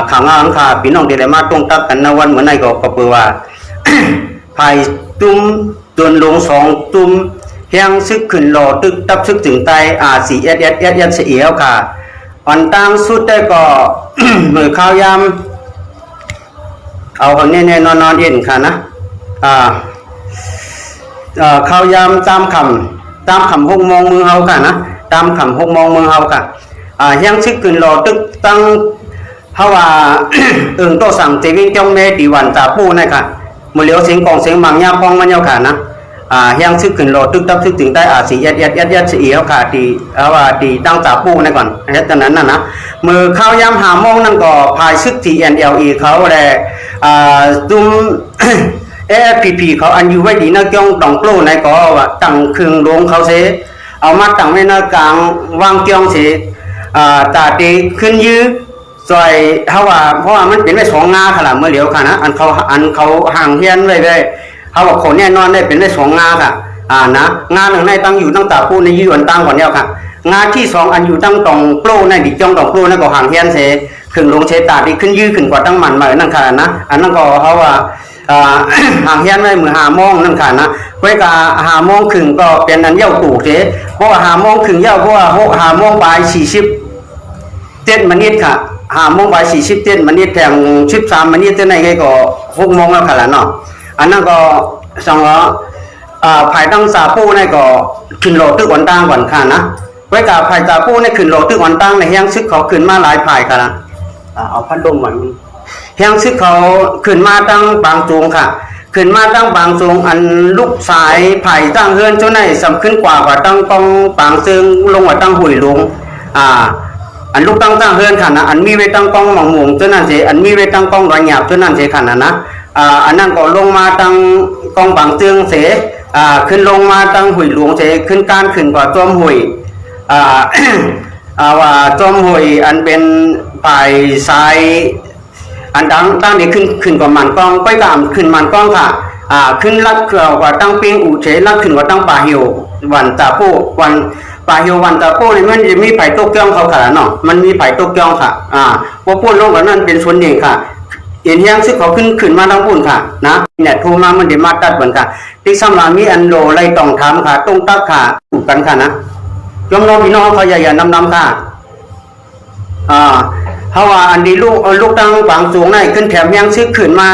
ข่าวงานค่ะพี่น้องที่ได้มาตรงตักกันในวันเหมือนในก็เปิดว่าภายตุ้มจนลง2ตุ้มเฮียงซึกขึ้นหล่อตึกตับซึกถึงไต4Sเสียวค่ะอันตั้งสุดได้ก็ มือข้าวยำเอาคนแน่ๆนอนเย็นค่ะนะข้าวยำตามคำ6 โมงมือเฮาค่ะนะตามคำ6 โมงมือเฮาค่ะเฮียงซึกขึ้นหล่อตึกตั้งเพราะว่า โตสั่งเจวิงจงเมตีวันตาปูนะค่ะมือเหลียวเสียงกองเสียงมังยาพองมันเยาค่ะนะเฮียงซึกขึ้นหล่อตึกตับซึกถึงได้4Sเสียวค่ะตีว่าตีตั้งตาปูนะก่อนตอนนั้นนะมือข้าวยำ5 โมงนั่นก็พายซึก TNLE เขาแหละตุ้ม AFPP เขาอันอยู่ไว้ดีนักจ้องตองโกลในก็ว่าตั้งเครื่องลงเขาเสเอามาตั้งไว้ในกลางวางจ้องเสตาตีขึ้นยื้อซอยเพราะว่ามันเป็นไว้2 งาค่ะล่ะเมื่อเหลียวค่ะนะอันเขาห่างเฮียนไว้เลยเขาบอกคนแน่นอนได้เป็นไว้2 งาค่ะนะงาหนึ่งในตั้งอยู่ตั้งตาพูในยื้ออันตั้งก่อนเนี่ยค่ะงาที่2อันอยู่ตั้งตองโกลในดิจ้องตองโกลนั่นก็ห่างเฮียนเสเครื่องลงเสตาตีขึ้นยื้อขึ้นกว่าตั้งมันมานั่นค่ะนะอันนั้นก็เขาว่าห่างเฮียนไว้มือ5 โมงนั่นค่ะนะไว้กะ5 โมงครึ่งก็เป็นอันเย้าตู่เสเพราะว่า5 โมงครึ่งเย้าเพราะว่า5 โมงบ่าย40 7 นาทีค่ะ5 โมงบ่าย47 นาทีแทง13 นาทีเท่านั้นก็6 โมงแล้วค่ะล่ะเนาะอันนั้นก็ภายตั้งสาปูนี่ก็ขึ้นโลตึกวันตั้งก่อนค่ะนะไว้กะภายสาปูนี่ขึ้นโลตึกวันตั้งในเฮียงซึกเขาขึ้นมาหลายภายค่ะนะเอาพัดลมไว้เฮียงซึกเขาขึ้นมาตั้งบางจูงค่ะขึ้นมาตั้งบางจูงอันลูกสายไผ่ตั้งเฮือนเจ้าไหนสำคัญกว่าตั้งกองบางซึ่งลงว่าตั้งหุยลงอันลูกตั้งเฮือนค่ะนะอันมีไว้ตั้งกองหมองหมงเจ้านั่นเสอันมีไว้ตั้งกองรอยหยาบเจ้านั่นเสค่ะนะอันนั้นก็ลงมาตั้งกองบางซึ่งเสขึ้นลงมาตั้งหุยหลวงเสขึ้นการขึ้นกว่าจอมหุยว่าจอมหุยอันเป็นฝ่ายซ้ายอันตั้งนี้ขึ้นกว่ามันกองไปตามขึ้นมันกองค่ะขึ้นลักกว่าตั้งเปียงอูเฉลักขึ้นกว่าตั้งป่าเหี่ยววันตาปูวันป่าเหี่ยววันตาปูนี่มันจะมีไผ่ตกจ้องเขาค่ะเนาะมันมีไผ่ตกจ้องค่ะพวกพูดลงกับนั่นเป็นส่วนหนึ่งค่ะเห็นยังซึกเขาขึ้นมาทั้งปุ่นค่ะนะเนี่ยโทรมามันเดี๋ยวมาตัดเหมือนกันที่สำหรับมีอันโลไล่ต้องทำค่ะต้องตักค่ะถูกกันค่ะนะยมน้องพี่น้องเขาอย่านำค่ะเพราะว่าอันนี้ลูกตั้งฝังสูงในขึ้นแถมยังซึกขึ้นมา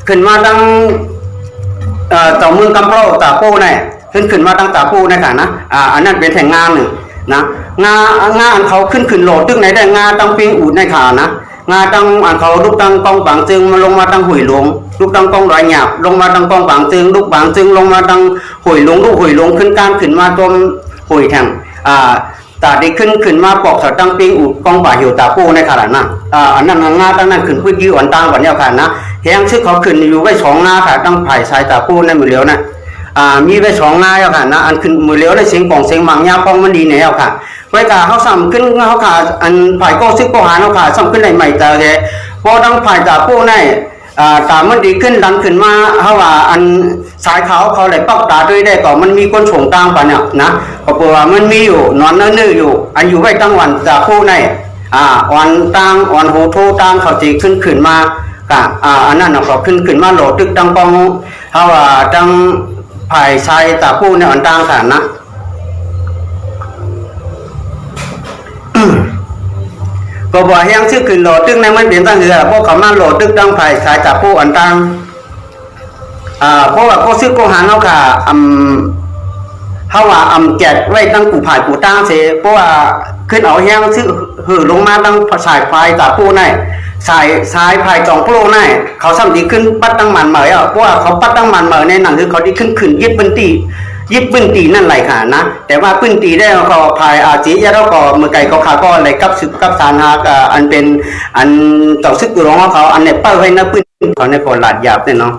ขึ้นมาตั้งต่อมือกำเปล่าตาโป้เนี่ยขึ้นมาตั้งตาโป้เนี่ยค่ะนะอันนั้นเป็นแห่งงานหนึ่งนะงานเขาขึ้นโหลดตึกไหนได้งาตั้งปิงอูดในขานะงาตั้งเขาลูกตั้งกองฝังจึงมาลงมาตั้งหุยหลวงลูกตั้งกองรอยหยาบลงมาตั้งกองฝังจึงลูกฝังจึงลงมาตั้งหุยหลวงลูกหุยหลวงขึ้นการขึ้นมาต้มหุยแทงตาได้ขึ้นมาปอกสตั้งปิงอูดกองป่าเหี่ยวตาโป้ในขนาดนั้นอันนั้นงาตั้งนั้นขึ้นพื้นยื้ออ่อนตั้งก่อนเนี่ยค่ะนะเฮียงซึกเขาขึ้นอยู่ไว้2 งาค่ะตั้งไผ่สายตาโป้ในมือเหลียวนะมีไว้2 งาแล้วค่ะนะอันขึ้นมือเหลียวได้เสียงกองเสียงมังยาพองมันดีเนี่ยค่ะไว้กาเขาซ้ำขึ้นเขาค่ะอันไผ่ก็ซึกก็หาเขาค่ะซ้ำขึ้นในใหม่แต่พอตั้งไผ่ตาโป้ในตามันดีขึ้นดันขึ้นมาเขาว่าอันสายเขาเลยปักตาด้วยได้ก่อนมันมีคนส่งตามไปเนี่ยนะก็เพราะว่ามันมีอยู่นอนเนื้ออยู่อันอยู่ไว้ตั้งวันตาโป้ในวันตั้งวันโหโทตั้งเขาจีขึ้นมากะอันนั้นเขาขึ้นมาโหลดตึกตั้งกองเขาว่าตั้งไผ่ชายตาโป้ในวันตั้งค่ะนะก็บอกเฮียงชื่อขึ้นโหลดตึกในมันเป็นตั้งเหือพวกเขามาโหลดตึกตั้งไผ่สายตาโป้อันตั้งเพราะว่าก็ซื้อโกหังเขาค่ะเขาว่าแจกไว้ตั้งกูผ่ายกูตั้งเสียเพราะว่าขึ้นเอาเฮียงซื้อหือลงมาตั้งสายไฟตาโป้ในสายไฟจองโปรในเขาซ้ำดีขึ้นปัดตั้งมันเหมยเพราะว่าเขาปัดตั้งมันเหมยในหนังคือเขาดีขึ้นยึดปืนตีนั่นไหลค่ะนะแต่ว่าปืนตีได้เขาพายจียาเราก็เมื่อไก่เขาขาก็อะไรกับศึกกับสารหากอันเป็นอันต่อซึกร้องเขาอันเนี่ยเป้าไว้นะปืนเขาในพอหลาดหยาบเนี่ยเนาะ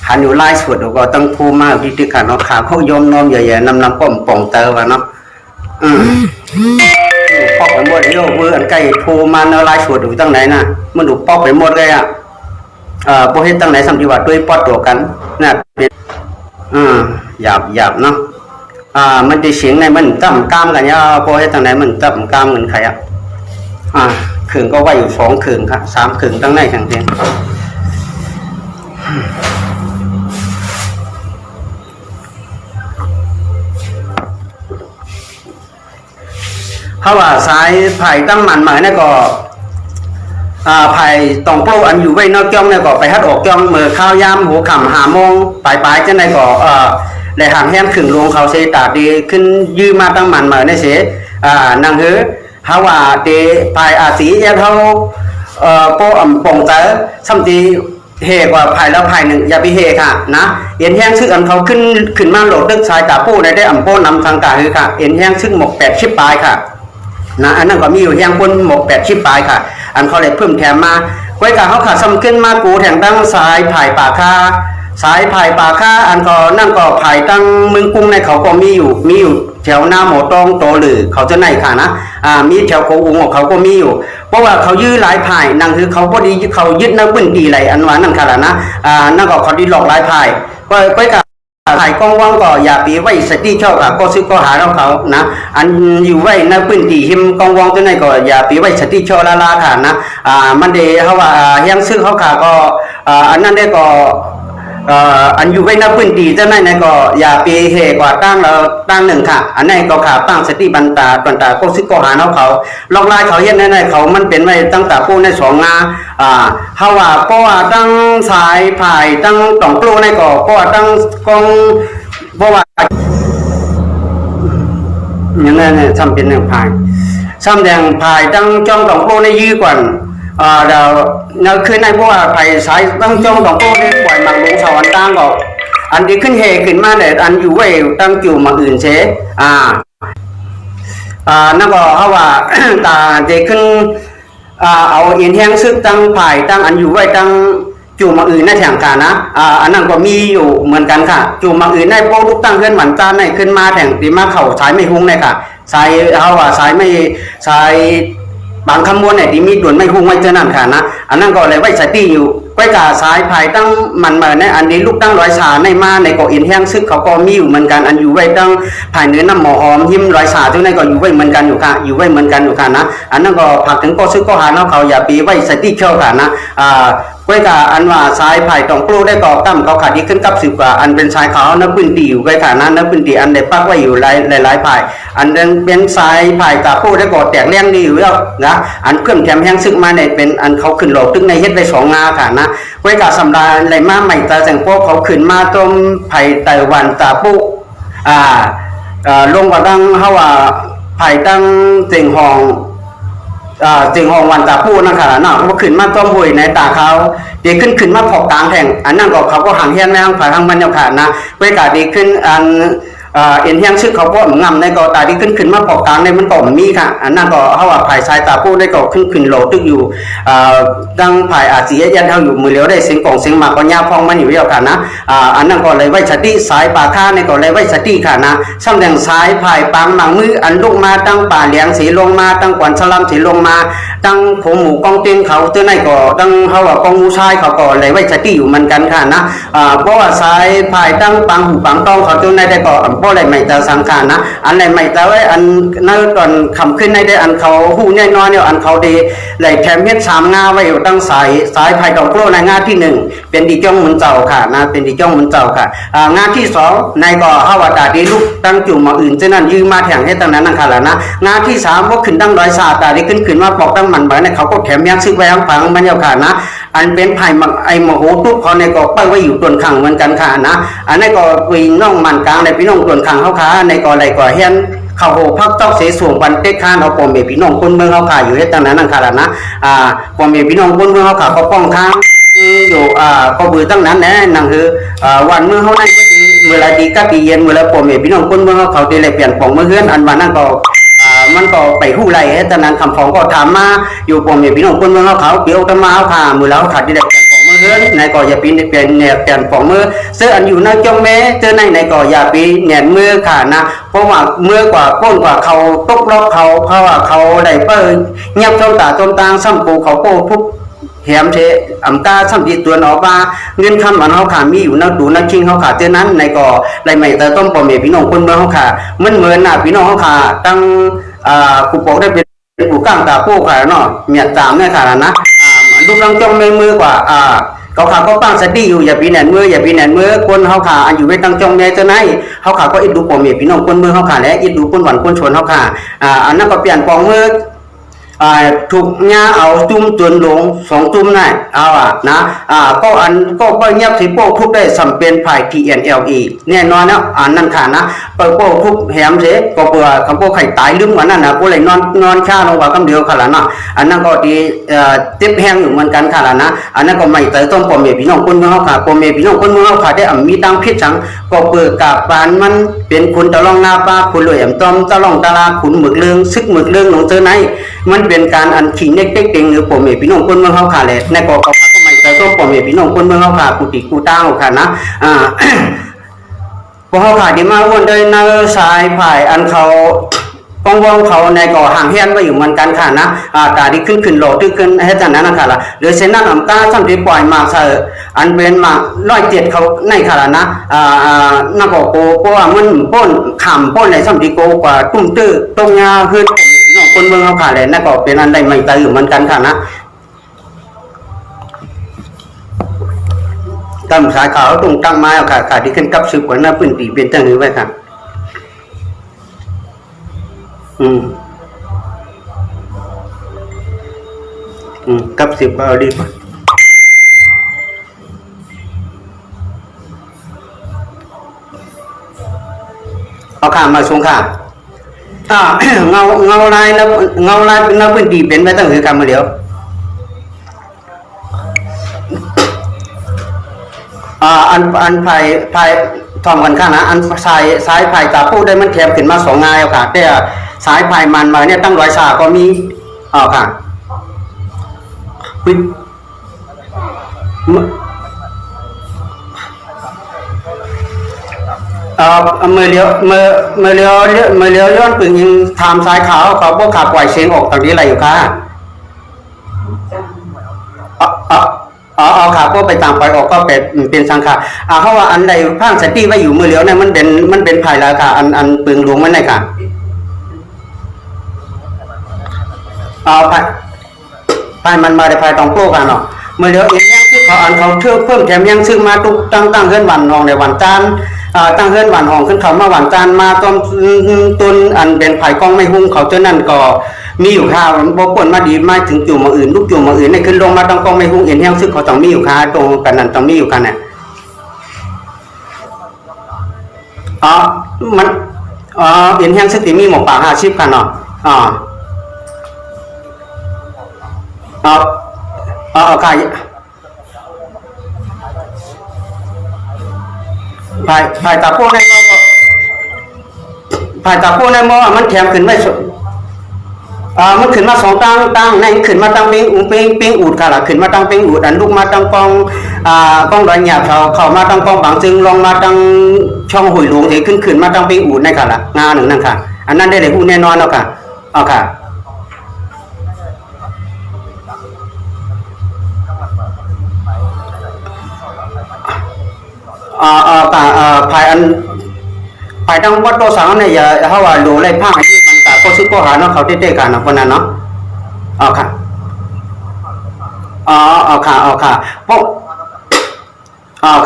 หันอยู่ไล่สวดก็ต้องพูดมากพิธีการเนาะขาเขายอมน้อมใหญ่ๆนำป้อมป่องเตอวะเนาะปอกไปหมดเยอะเมื่ออันไก่พูมาเนาะไล่สวดอยู่ตั้งไหนนะมันดูปอกไปหมดเลยพวกเห็นตั้งไหนสัมผัสว่าด้วยปอดตัวกันนะเป็นหยาบเนาะมันจะเสียงในมันตั้มกล้ามกันเนี่ยพอเห็นตั้งไหนมันตั้มกล้ามเงินใคร ขึงก็ไว้อยู่2ขึงครับ3ขึงตั้งในทั้งเดียเขาว่าสายไผ่ตั้งมันหมายนี่ก็ไผ่ตองโปรอันอยู่ไว้นอกจ้องนี่ก็ไปฮัดออกจ้องเมื่อข้าวยามหัวขำหาโมงปลายจะในก็ได้หางแห้งขึงลงเขาเสตาดีขึ้นยืมมาตั้งมันหมายนี่เสียนางเฮือฮาวาเตไผ่อาศียาเขาโปปงเตอสัมตีเฮกว่าไผ่แล้วไผ่หนึ่งอย่าไปเฮค่ะนะเอ็นแห้งซึ่งอันเขาขึ้นมาโหลดดึกชายตาปูได้อัมโปนำทางกาคือค่ะเอ็นแห้งซึ่งหมก8 ชิปปลายค่ะนะอันนั้นก็มีอยู่แห้งบนหมก8 ชิปปลายค่ะอันเขาเลยเพิ่มแถมมาไว้กับเขาขาดซ้ำขึ้นมากูแถงตั้งสายไผ่ป่าค่าสายไผ่ป่าค่าอันก็นั่นก็ไผ่ตั้งเมืองกุ้งในเขาก็มีอยู่แถวหน้าหมอตองโตหรือเขาจะไหนค่ะนะมีแถวโคอุงของเขาก็มีอยู่เพราะว่าเขายื้อหลายไผ่นั่นคือเขาพอดีเขายึดนักปืนดีไหลอันว่านั่นค่ะนะนั่นก็เขาดีหลอกหลายไผ่ก็กับไผ่กองว่างก็อย่าปีไว้สติชอบก็ซื้อก็หาเราเขานะอันอยู่ไว้นักปืนดีหิมกองว่างจะไหนก็อย่าปีไว้สติชอบลาค่ะนะมันเดเขาว่ายังซื้อเขาขาก็อันนั้นได้ก็อันอยู่ไว้นับพื้นที่เจ้านั่นก็อย่าไปเหกว่าตั้งเราตั้งหนึ่งค่ะอันนั้นก็ขาตั้งสติบันตาก็ซึกก็หาเขาลอกลายเขาเย็นในเขามันเป็นไว้ตั้งแต่ปูใน2 งาเขาว่าเพราะว่าตั้งสายผายตั้งต่องปลูในก็เพราะว่าตั้งกองเพราะว่าอย่างนั้นเนี่ยทำเป็นอย่างผายซ้ำแดงผายตั้งจ้องต่องปลูในยื้อกว่าเราคือในพวกไผ่สายตั้งจ้องต่องโต้ได้ปล่อยมังลงสวรรค์ตั้งก็อันที่ขึ้นเฮขึ้นมาเนี่ยอันอยู่ไว้ตั้งจู่มาอื่นเชนั่นก็เขาว่าตาเด็กขึ้นเอาเอ็นแห้งซึกตั้งไผ่ตั้งอันอยู่ไว้ตั้งจู่มาอื่นในแถงกานะอันนั้นก็มีอยู่เหมือนกันค่ะจู่มาอื่นในพวกลูกตั้งขึ้นหมันจ้าในขึ้นมาแถงตีมาเข่าสายไม่หุ้งเลยค่ะสายเขาว่าสายไม่สายบางคำมวลเนี่ยที่มีด่วนไม่หุ้งไว้เจ้านั่นค่ะนะอันนั้นก็เลยไว้สติอยู่ไว้กาสายภายตั้งมันเหมือนในอันนี้ลูกตั้งร้อยสาในมาในเกาะอินแห้งซึ่งเขาก็มีอยู่เหมือนกันอันอยู่ไว้ตั้งภายเนื้อน้ำหมอหอมยิ้มร้อยสาที่ในก็อยู่ไว้เหมือนกันอยู่ค่ะอยู่ไว้เหมือนกันอยู่ค่ะนะอันนั้นก็ผักถึงก็ซึกก็หาแล้วเขาอย่าปีไว้สติเชี่ยวค่ะนะไว้กาอันว่าสายภายตองปลูกได้ก่อกั้มเขาขาดที่ขึ้นกับ10 กว่าอันเป็นสายเขานับพื้นที่อยู่ไว้ค่ะนะนับพื้นที่อันได้ปักไว้อยู่หลายภายอันนั้นเป็นสายภายตาปลูกได้ก่อแตกเลี้ยงดีอยู่แล้วนะอันเครื่องแถมแห้งซึกมาในเป็นอันเขาขึ้นโหลตึ้งในเฮ็ดไป2 งาค่ะนะไว้กาสำราญไหลมาใหม่ตาแสงพวกเขาขึ้นมาต้มไผ่ไต้หวันตาปุลงว่าตั้งเขาว่าไผ่ตั้งเจิงหองวันตาปูนั่นค่ะนะเขาขึ้นมาต้มหวยในตาเขาเดี๋ยวขึ้นมาพอกกลางแห่งอันนั้นก็เขาก็ห่างแห้งแรงผ่าทางมันยาวขาดนะไว้กาดีขึ้นอันเอ็นแห้งชื่อเขาก็งำในก็ตาดีขึ้นมาพอกกลางในมันก็มีค่ะอันนั้นก็เขาว่าภายสายตาปูได้ก็ขึ้นโหลตึกอยู่ดังภายอาจียันเท่าอยู่มือเลี้ยวได้เสียงกองเสียงหมากก็ยาพองมันอยู่ยาวค่ะนะอันนั้นก็เลยไว้สติสายป่าข้าในก็เลยไว้สติค่ะนะซ้ำแดงสายภายปังหมังมืออันลงมาตั้งป่าเลี้ยงสีลงมาตั้งกวนสลัมสีลงมาตั้งผมหมูกองเตียงเขาเจ้าไหนก็ตั้งเขาว่ากองมูชายเขาก็เลยไว้สติอยู่เหมือนกันค่ะนะเพราะว่าสายภายตั้งปังหูปังต้องเขาเจ้าไหนได้ก็เพราะอะไรไม่ตาสังขารนะอันไหนไม่ตาไว้อันนั่นตอนคำขึ้นในได้อันเขาหูแน่นอนเนี่ยอันเขาดีเลยแถมเฮ็ด3 งาไว้อยู่ตั้งสายภายดอกโกลในงาที่1เป็นดีจ้องเหมือนเจ้าค่ะนะเป็นดีจ้องเหมือนเจ้าค่ะงาที่2ในก็เขาว่าตาดีลูกตั้งจุ่มมาอื่นเจ้านั้นยืมมาแถงให้ตั้งนั้นนั่นค่ะแล้วนะงาที่3ก็ขึ้นตั้งร้อยสาตาดีขึ้นมาปอกตั้งมันไว้ในเขาก็แถมยักษ์ซื้อไว้ทั้งฝังมันยาวค่ะนะอันเป็นไผ่ไอมโหตุเขาในก็ไปไว้อยู่ต้นขังเหมือนกันค่ะนะอันนี้ก็ปีน้องมันกลางในพี่น้องต้นขังเขาค่ะในก็อะไรก็เฮียนเขาโหพักเจ้าเสสวงวันเต็กข้านเอาปอมเมพี่น้องคนเมืองเขาค่ะอยู่ที่ตั้งนั้นนั่นค่ะแล้วนะปอมเมพี่น้องคนเมืองเขาค่ะเขาป้องข้างอยู่ก็บือตั้งนั้นแน่นั่นคือวันเมื่อเขาในเวลาดีก็ดีเย็นเวลาปอมเมพี่น้องคนเมืองเขาได้เลยเปลี่ยนปองเมื่อเฮือนอันวันนั้นก็มันก็ไปหู้ไรแต่นั้นคำฟ้องก็ถามมาอยู่ปมพี่น้องคนเมืองเขาเกี่ยวกันมาเขาค่ะมือแล้วขาดที่ได้เปลี่ยนปองมือเฮือนในก็อย่าปีนเปลี่ยนเนี่ยเปลี่ยนปองมือเสื้ออันอยู่ในจ้องแม่เจอในก็อย่าปีเหนียนมือค่ะนะเพราะว่าเมื่อกว่าก้นกว่าเขาตกล็อกเขาเพราะว่าเขาได้เปิดเงียบต้นตางซ้ำปูเขาโป้ทุกแถมเชอำกาสัมผัสตัวออกว่าเงินคำมันเขาขามีอยู่นักดูนักชิงเขาขาเจ้านั้นในก็ไรไม่แต่ต้มปอมพี่น้องคนเมืองเขาขาเหมือนพี่น้องเขาขาตั้งกูบอกได้เป็น ปูก้างตาปูค่ะเนาะเมียตามเนี่ยค่ะนะรูปร่างจ้องไม่มือกว่าเขาขาก็ปั้งสติอยู่อย่าปีแหนมืออย่าปีแหนมือคนเขาขาอันอยู่ไว้ตั้งจ้องแม่จะไหนเขาขาก็อิดดูปมเมียพี่น้องคนมือเขาขาและอิดดูคนหวานคนชนเขาขาอันนั้นก็เปลี่ยนปองมือถูกเนี้ยเอาจุ่มจนลง2จุ่มได้เอานะก็อันก็เงียบที่โป้ทุกได้สำเป็นภาย TNLE แน่นอนนะอันนั้นค่ะนะโป้ทุกแหมเสก็เปลือคำโป้ไข่ตายลืมวันนั้นนะโป้เลยนอนชาลงว่าคำเดียวค่ะละนะอันนั้นก็ดีเจ็บแห้งอยู่เหมือนกันค่ะละนะอันนั้นก็ไม่เติต้นปมเมียพี่น้องคนเมืองเขาค่ะปมเมียพี่น้องคนเมืองเขาค่ะได้มีตังพิษจังก็เปลือกกับบานมันเป็นคุณตะลองนาปาคุณรวยแอมตอมตะลองตะลาขุนหมึกเลืองซึกหมึกเลืองลงเจอไหนมันเป็นการอันขิงเด็กๆเต็งหรือผมเอพี่น้องคนเมืองเขาขาเลยในกอเขาก็ไม่แต่ตัวผมเอพี่น้องคนเมืองเขาขากูติกูต้าค่ะนะพอเขาขาดีมาวันเดินนาสายผายอันเขาป้องวงเขาในก่อห่างเฮียนไว้อยู่เหมือนกันค่ะนะตาที่ขึ้นโหลดขึ้นให้จากนั้นนะค่ะละหรือเส้นนั้นอันก้าช่างที่ปล่อยมาเสออันเป็นมา107เขาในค่ะละนะนักโกเพราะว่ามันป้นขำป้นในช่างที่โกกว่าตุ้มตื้อตรงงาขึ้นคนเมืองเขาขาเลยนั่นก็เป็นอันใดไม่ตายอยู่เหมือนกันค่ะนะตำสายขาวตรงตั้งไม้เอาค่ะที่ขึ้นกับสืบกว่าหน้าพื้นตีเป็นตั้งนี้ไว้ค่ะกับสืบก็เอาดีกว่าเอาข่ามาส่งค่ะเงาลายแล้วเงาลายนับพื้นที่เป็นไปตั้งคือคำมาเดียวอันภายทอมกันข้างนะอันสายภายตาผู้ได้มันแคบขึ้นมา2งายเอาค่ะแต่สายภายมันมาเนี่ยตั้ง100ชาก็มีค่ะเมื่อเลี้ยวย้อนปึงยิงทำสายขาวเขาพวกขาปล่อยเสียงออกตรงนี้อะไรอยู่ค่ะขาพวกไปตามปล่อยออกก็เป็นสังขารเขาว่าอันใดพังสติไว้อยู่มือเลี้ยวเนี่ยมันเป็นภายราคาอันปึงหลวงมันไหนค่ะภายมันมาในภายตองโปรกันเนาะเมื่อเลี้ยวเอ็นยังคือเขาอันเขาเชื่อเพิ่มแถมยังซึ่งมาตุกตั้งเฮือนวันนองในวันจันทร์ตั้งเฮือนหวานหองขึ้นเขามาหวานจานมาต้นอันเป็นไผ่กองไม่หุ้งเขาเจ้านั่นก็มีอยู่ค่ะบ่ป่นมาดีมาถึงจุ่มมาอื่นลูกจุ่มมาอื่นในขึ้นลงมาต้องกองไม่หุ้งเอ็นแห้งซึ่งเขาต้องมีอยู่ค่ะตรงกันนั้นต้องมีอยู่กันเนี่ยมันเอ็นแห้งซึ่งที่มีหมกป่า50กันเนาะค่ะภายตาพวกในมอภายตาพวกในมอมันแถมขึ้นไม่มันขึ้นมา2ตั้งในขึ้นมาตั้งเป็งอูดค่ะล่ะขึ้นมาตั้งเป็งอูดอันลูกมาตั้งกองดอยหยาบเขามาตั้งกองบางจึงลงมาตั้งช่องหุยหลวงที่ขึ้นมาตั้งเป็งอูดในค่ะล่ะงาหนึ่งนั่นค่ะอันนั้นได้เลยพูดแน่นอนแล้วค่ะค่ะภายอันภายตั้งวัดโตสังเนี่ยอย่าเขาว่าหลวงไรผ้าที่มันตาก็ซื้อก็หาเนาะเขาเต้ๆกันนะคนนั้นเนาะค่ะค่ะเพราะ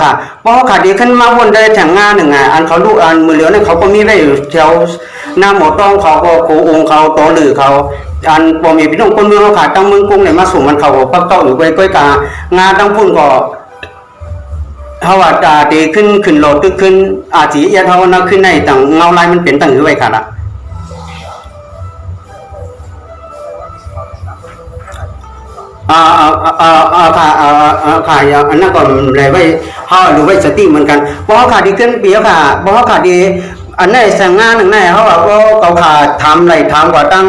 ค่ะเพราะขาดีขึ้นมาวนได้แถงงานหนึ่งไงอันเขาลูกอันมือเหลียวเนี่ยเขาก็มีได้แถวหน้าหมอต้องเขาก็โกองเขาโตหรือเขาอันพอมีพี่น้องคนเมืองเขาขาตั้งเมืองกรุงเนี่ยมาสู่มันเขาปักเต้าอยู่ก้อยกางานตั้งพุ่นก็เขาว่าจะดีขึ้นโหลดขึ้นอาจียาเท่านั้นขึ้นในต่างเงาลายมันเป็นต่างอยู่ไว้ค่ะละค่ะอันนั้นก็เลยไว้เขาดูไว้สติเหมือนกันเพราะเขาขาดดีขึ้นเปียค่ะเพราะเขาขาดดีอันนี้แสงงานหนึ่งแน่เขาว่าเขาขาดทำอะไรทำกว่าตั้ง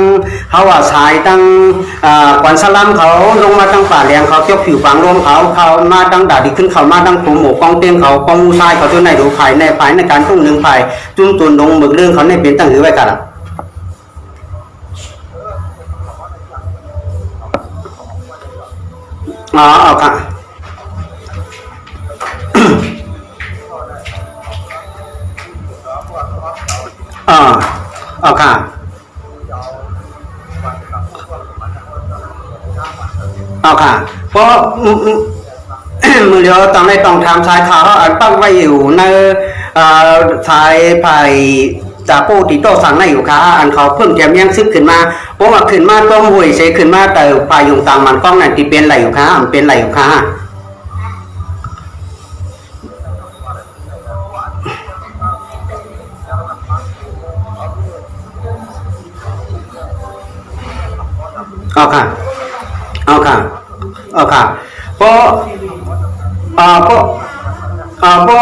เขาว่าสายตั้งกวนสลัมเขาลงมาตั้งป่าแรงเขาเกี่ยวผิวฝังรวมเขามาตั้งด่าดีขึ้นเขามาตั้งปูหมูกองเตียงเขากองทรายเขาตัวไหนดูภายในการทุ่งหนึ่งภายจุ่มตุนลงหมึกเรื่องเขาในเป็นตั้งหือไว้กันละค่ะค่ะ เอาค่ะเพราะมือเดียวตอนในต้องทำสายขาวอันตั้งไว้อยู่ในสายไผ่จากโปติโตสั่งในอยู่ค่ะอันเขาเพิ่งแจมยังซึกขึ้นมาเพราะว่าขึ้นมาต้องหวยเสขึ้นมาแต่ไผ่ยุงต่างมันกล้องนั่นที่เป็นไรอยู่ค่ะมันเป็นไรอยู่ค่ะเอาค่ะเอาค่ะเอาค่ะเพราะเพราะเพรา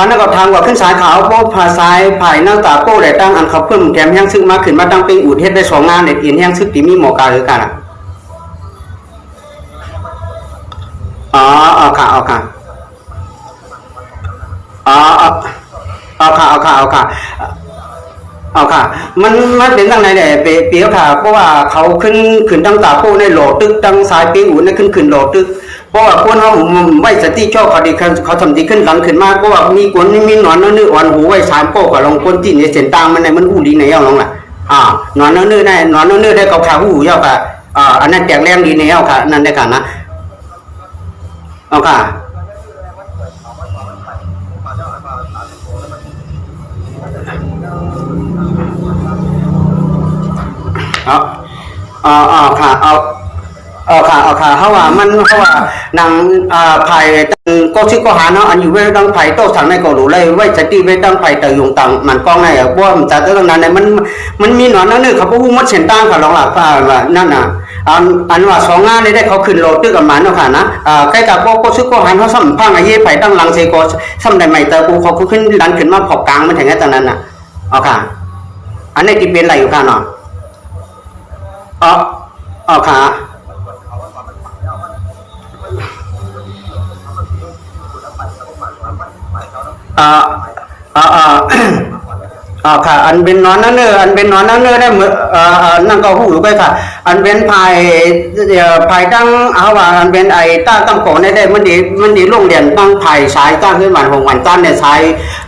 ะนั่นก็ทางว่าขึ้นสายขาวเพราะภาษาไผ่หน้าตาโก้ได้ตั้งอันเขาเพิ่มแกมแห้งซึ่งมาขึ้นมาตั้งเป็นอุดเทศได้สองงานเด็ดเอียนแห้งซึ่งตีมีหมอกาหรือกันอ๋อเอาค่ะเอาค่ะอ๋อเอาค่ะเอาค่ะเอาค่ะเอาค่ะมันเป็นตั้งไหนเนี่ยเปียวค่ะเพราะว่าเขาขึ้นตั้งตาโก้ในโหลตึกตั้งสายปีอุ่นในขึ้นโหลตึกเพราะว่าคนเขาไม่สติชอบเขาดีเขาทำดีขึ้นหลังขึ้นมาเพราะว่ามีคนมีหนอนเนื้ออ่อนหูไว้สามโป้กับลงคนที่ในเส้นตางมันในมันหูดีในเอาลงล่ะหนอนเนื้อได้หนอนเนื้อได้เขาขาหูเยาค่ะอันนั้นแจกแรงดีในเอาค่ะนั่นได้ค่ะนะเอาค่ะเอาค่ะเอาค่ะเขาว่ามันเขาว่านางไผ่ก็ชื่อก็หาเนาะอันอยู่ไว้ตั้งไผ่โต้ทางในก็รู้เลยไว้จะตีไว้ตั้งไผ่แต่ยุงต่างมันกล้องในเพราะมันจะตั้งนานในมันมีหนอนนั่นนึกเขาพูดมัดเส้นตั้งค่ะลองหลับว่านั่นน่ะอันว่าสองงานได้เขาขึ้นโลตึกกับมันเนาะค่ะนะใกล้กับก็ชื่อก็หาเขาสัมพังไอ้เย่ไผ่ตั้งหลังเซก็สัมได้ใหม่แต่กูเขาขึ้นดันขึ้นมาขอบกลางมันถึงไอ้ตอนนั้นน่ะเอาค่ะอันนี้ที่เป็นอะไรอยู่ค่ะเนาะเอาค่ะค่ะอันเป็นนอนนั่นเนออันเป็นนอนนั่นเนอได้เหมือนนั่งก็หูไปค่ะอันเป็นภายตั้งเอาว่าอันเป็นไอ้ตั้งโขนได้มันดีโรงเรียนตั้งภายสายตั้งขึ้นมาของวันตั้งในสาย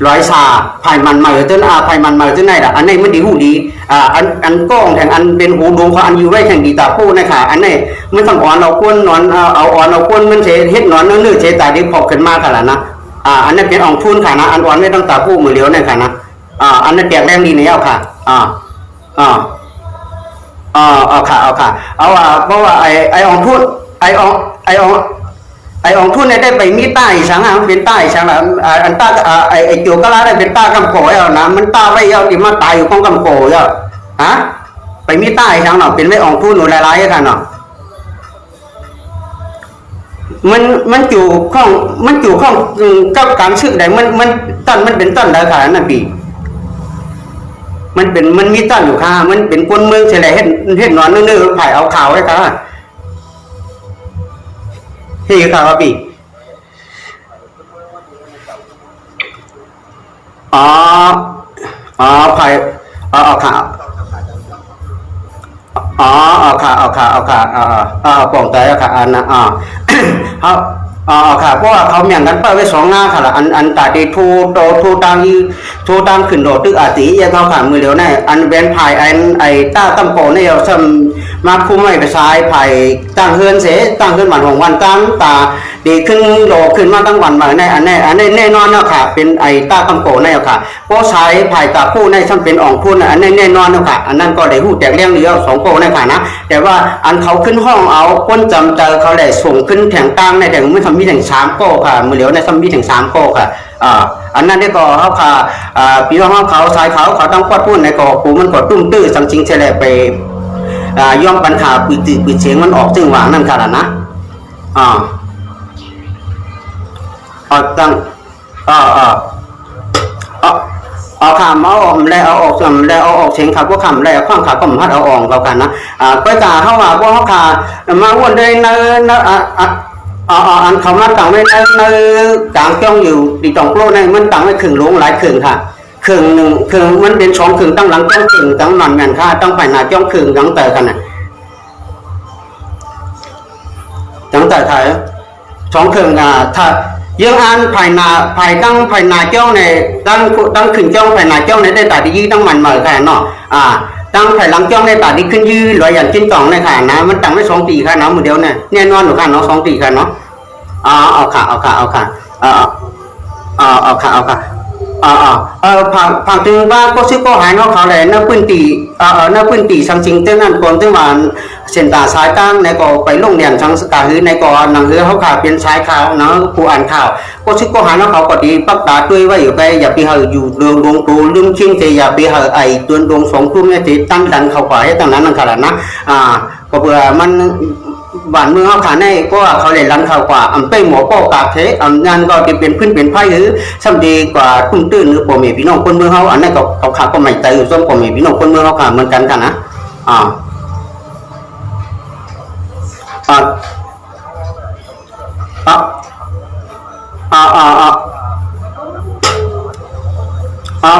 ร้อยสาภายมันมาจนภายมันมาจนไหนล่ะอันนี้มันดีหูดีอันก้องแทงอันเป็นหูดวงของอันอยู่ไว้แข่งดีตาผู้นะคะอันนี้มันต้องอ่อนเราควรนอนเอาอ่อนเราควรมันเฉยเฮ็ดนอนนั่นเนอเฉยตายดีพอขึ้นมากค่ะนะอันนั้นเป็นอ่องทุนค่ะนะอันอ่อนไม่ต้องตาผู้มือเลี้ยวเนี่ยค่ะนะอันนั้นแจกแรงดีเนี่ยเอาค่ะค่ะเอาเพราะว่าไอองทุนไอองทุนเนี่ยได้ไปมีใต้สังหารเป็นใต้สังหารอันใต้ไอโจกะลาได้เป็นใต้กำโขเอานะมันใต้ไว้เอาที่มาตายอยู่ของกำโขเอาฮะไปมีใต้สังหารเป็นไม่องทุนหนูหลายๆกันเนาะมันอยู่ข้องกับการซื้อได้มันต้นมันเป็นต้นได้ค่ะนั่นปีมันมีต้นอยู่ค่ะมันเป็นคนเมืองเฉลยเห็นนอนเนื้อไผ่เอาขาวไว้ค่ะเฮ้ยค่ะพี่ไผ่เอาขาวเอาค่ะป่องใจค่ะอันนะค่ะเพราะว่าเขาเหมือนกันเปิดไว้สองหน้าค่ะละอันตาดีทูตังขึ้นโดดตึกอาติยังเขาผ่านมือเดียวเนี่ยอันเว้นภายไอ้ต้าตั้มโปเนี่ยเราซ้ำมาคุ้มไม่ไปซ้ายภายตั้งเฮือนเสตั้งเฮือนวันของวันตั้งตาดีขึ้นโลขึ้นมาตั้งวันมาในอันนี้แน่นอนเนาะค่ะเป็นไอ้ต้าตั้มโปเนี่ยค่ะเพราะซ้ายภายตาคู่ในซ้ำเป็นอ่องพูนอันนี้แน่นอนเนาะค่ะอันนั้นก็ได้หูแตกเลี้ยงเดียวสองโปในค่ะนะแต่ว่าอันเขาขึ้นห้องเอาคนจำเจอเขาได้ส่งขึ้นแถงตั้งในแถงไม่ทำมีแถงสามโก้ค่ะมือเหลียวในซ้ำมีแถงสามโก้ค่ะอันนั้นได้ก็เขาค่ะพี่น้องเขาสายเขาต้องควดพูดในก็ปูมันก็ตุ้มตื้อสังจริงเฉลยไปย่อมปัญหาปิดเสียงมันออกจึงหวางนั่นค่ะนะตั้งค่ะเอาออกแล้วเอาออกแล้วเอาออกเสียงขาพวกคำแล้วข้างขาก็มันเอาออกเรากันนะไปกาเข้ามาพวกเขาขามาวนได้อันเขามาต่างไว้ในต่างจ้องอยู่ดีตรงโปรในมันต่างไว้ขึงลงหลายขึงค่ะขึงหนึ่งขึงมันเป็นสองขึงตั้งหลังจ้องขึงตั้งมันแมนค่ะตั้งไปหน้าจ้องขึงตั้งแต่กันนะตั้งแต่ไทยสองขึงถ้ายังอันภายนาจ้องในตั้งขึงจ้องภายนาจ้องในได้แต่ที่ยี่ตั้งมันเหมือนกันเนาะ ตั้งไผ่หลังจ้องในป่าที่ขึ้นยื้อลอยอย่างจิ้นจ่องในค่ะนะมันตั้งไว้2 ปีค่ะเนาะมือเดียวเนี่ยแน่นอนหนูค่ะเนาะ2 ปีค่ะเนาะเอาค่ะเอาค่ะผังถึงว่าก็ซื้อก็หายนอกเขาเลยนักพื้นตีนักพื้นตีสังจริงเต้นนั่นก่อนถึงวันเส้นตาสายตั้งในก็ไปลงเรียนสังสกัดในก็หนังเรือเขาขาดเป็นสายข่าวเนาะผู้อ่านข่าวก็ซื้อก็หายนอกเขาก็ดีปักตาด้วยว่าอยู่ไปอย่าไปเหออยู่เรื่องดวงตูลืมชิงแต่อย่าไปเหอไอตัวดวง2 ทุ่มเนี่ยที่ตั้งดันเข้าไปให้ตั้งนั้นนั่นขนาดนะก็เบื่อมันบ้านเมืองเขาขาในก็เขาเลยลันเขากว่าอันเป็นหมอป้อกาเทอันงานก็จะเป็นพื้นเป็นไพ่หรือสัมดีกว่าคุ้มตื้นหรือพ่อแม่พี่น้องคนเมืองเขาอันนั้นก็เขาขาก็ไม่ใจอยู่ส้มพ่อแม่พี่น้องคนเมืองเขาขาเหมือนกันนะ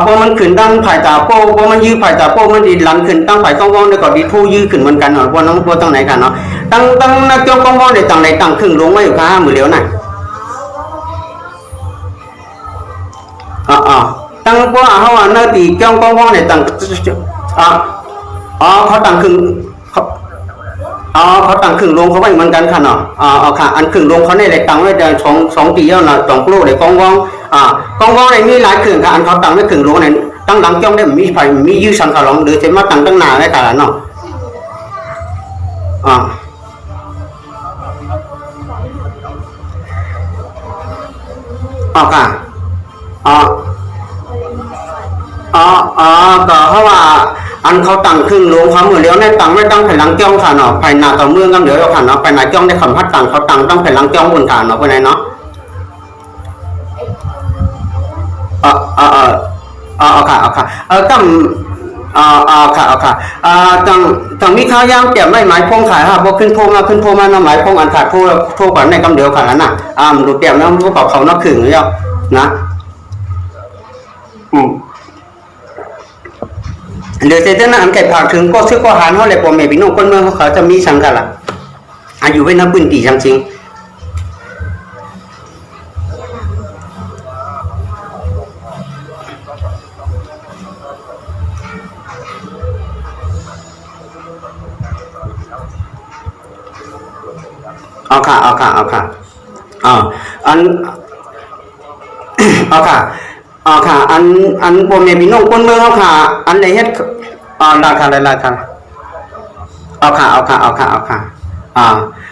พอมันขึ้นตั้งไผ่ตาโป้พอมันยื้อไผ่ตาโป้มันดีหลังขึ้นตั้งไผ่ก้องก้องในก็ดีทู่ยื้อขึ้นเหมือนกันเนาะพอน้องพอตั้งไหนกันเนาะตั้งนักเกี่ยวก้องก้องในตั้งไหนตั้งครึ่งลงไว้อยู่ค่ะมือเลี้ยวน่ะตั้งพวกเขาว่านาตีเกี่ยวก้องก้องในตั้งเขาตั้งครึ่งเขาตั้งครึ่งลงเขาไว้เหมือนกันค่ะเนาะค่ะอันครึ่งลงเขาในเลยตั้งไว้เดือน2 ปีแล้วนะ2 โลเลยก้องก้องก้องก้องในมีหลายครึ่งค่ะอันเขาตั้งไว้ครึ่งลงในตั้งหลังจ้องได้มีไฟมียื้อสังขารหรือจะมาตั้งหน้าได้แต่ละเนาะค่ะก็เพราะว่าอันเขาตั้งครึ่งลงเขาเหมือนเลี้ยวในตั้งไม่ตั้งไผ่หลังจ้องค่ะเนาะไผ่หน้าต่อเมืองกันเดี๋ยวเราค่ะเนาะไผ่หน้าจ้องได้คำพัดตั้งเขาตั้งไผ่หลังจ้องบนฐานเนาะเพื่อนเนาะค่ะตั้งค่ะตั้งมีข้าวยามเตรียมไม่หมายพงขายค่ะพอขึ้นโพมาเนาะหมายพงอันขาดโพก่อนในกำเดียวค่ะน่ะมันดูเตรียมแล้วพวกเขานอกขึงเลยนะเดี๋ยวเจ้าหน้าอันไก่ผักถึงก็ซื้อก็หารเขาเลยพ่อแม่พี่น้องคนเมืองเขาจะมีสังกัดละอยู่ไว้นับปืนตีจริงเอาค่ะอันค่ะอันพ่อแม่พี่น้องคนเมืองเขาค่ะอันไหนเฮ็ดราคาเอาค่ะ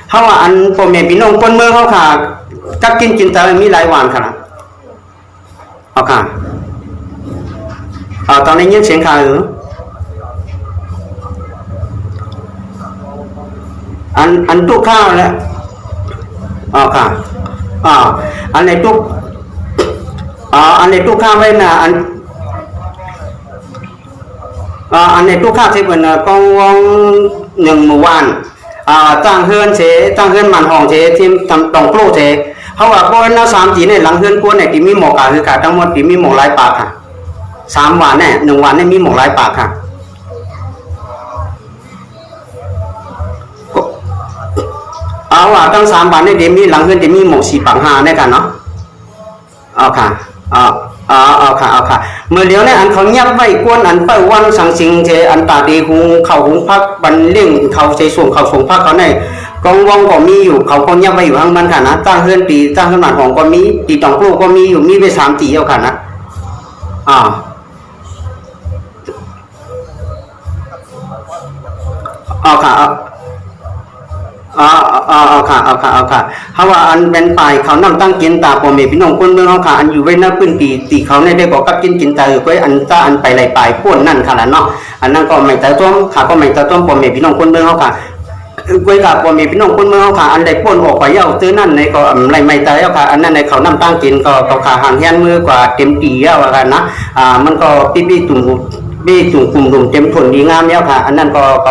เขาว่าอันพ่อแม่พี่น้องคนเมืองเขาค่ะจักกินแต่มีหลายวันค่ะเอาค่ะตอนนี้ยินเสียงข่าวอยู่อันตุกข้าวแล้วค่ะอันไหนตุกอันในตู้ข้าวไว้นะอันในตู้ข้าวที่เป็นกองวง1 หมู่บ้านตั้งเฮือนมันห้องเสที่ทำตองโปรเสเพราะว่าพวกนั้น3 จีในหลังเฮือนกวนเนี่ยที่มีหมอกาคือกาทั้งหมดที่มีหมอกหลายปากค่ะ3 วันเนี่ย1 วันเนี่ยมีหมอกหลายปากค่ะว่าตั้ง3 วันเนี่ยเดี๋ยวมีหลังเฮือนจะมีหมอก4 ปาก5ในกันเนาะค่ะค่ะเมื่อเดี๋ยวนี้อันเขาเงียบไว้กวนอันเป้าวันสังสิงเจอันตาดีหุงเขาหุงพักบันเลี้ยงเขาใจส่งเขาส่งพักเขาในกองวงก็มีอยู่เขาก็เงียบไว้อยู่ข้างมันค่ะนะตั้งเฮือนตีตั้งเฮือนหมันของก็มีตีตองกลูกก็มีอยู่มีไป3 ตีเอาค่ะนะค่ะค่ะเขาว่าอันเป็นไปเขานำตั้งกินตาพ่อแม่พี่น้องคนเมืองเขาค่ะอันอยู่ไว้หน้าพื้นตีเขาในได้บอกกับกินตาอยู่ไว้อันไปไหลไปพ่นนั่นค่ะเนาะอันนั้นก็ไม่แต่ต้มค่ะก็ไม่แต่ต้มพ่อแม่พี่น้องคนเมืองเขาค่ะไว้กับพ่อแม่พี่น้องคนเมืองเขาค่ะอันใดพ่นออกไปเย้าตื้อนั่นในก็อะไรไม่แต่แล้วค่ะอันนั้นในเขานำตั้งกินก็ขาห่างแหนมือกว่าเต็มตีแล้วกันนะมันก็ปี้ตุ่มบี้จุ่มกลุ่มเต็มผลดีงามแล้วค่ะอันนั้นก็อ